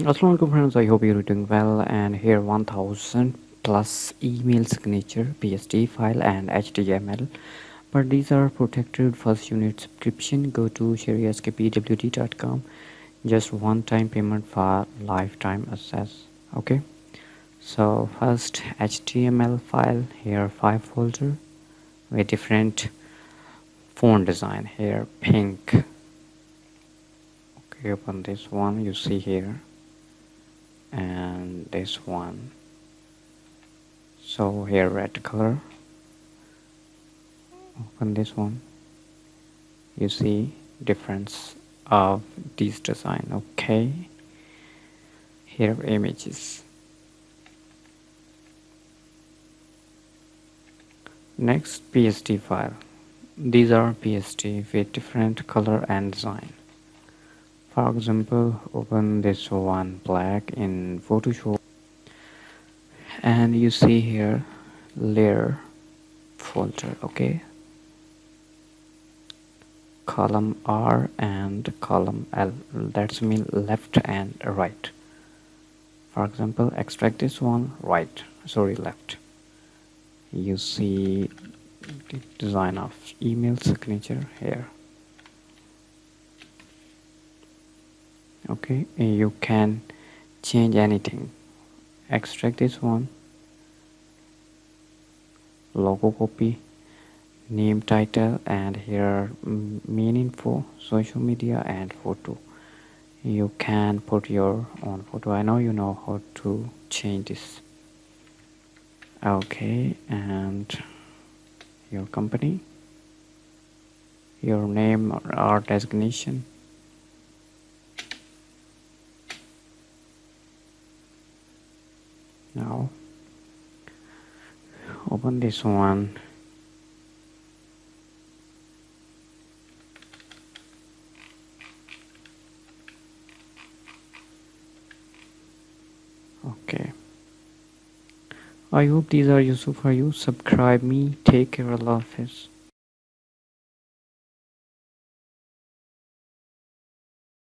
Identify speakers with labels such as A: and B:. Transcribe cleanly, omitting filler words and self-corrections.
A: Assalamualaikum friends, I hope you're doing well. And here 1000 plus email signature, PSD file and HTML. But these are protected. First unit subscription, go to sherryskpwd.com. Just one time payment for lifetime access. Okay, so first HTML file, here 5 folder with different font design. Here pink. Okay, open this one, you see here, and this one. So here red color, open this one, you see difference of this design. Okay, here images. Next PSD file, these are PSD with different color and design. For example, open this one black in Photoshop, and you see here layer folder. Okay, column R and column L, that's mean left and right. For example, extract this one, left. You see the design of email signature here. Okay, you can change anything. Extract this one, logo copy, name, title, and here main info, social media and photo. You can put your own photo. I know you know how to change this. Okay, and your company, your name or designation. Now open this one. Okay, I hope these are useful for you. Subscribe me. Take care. Allah Hafiz.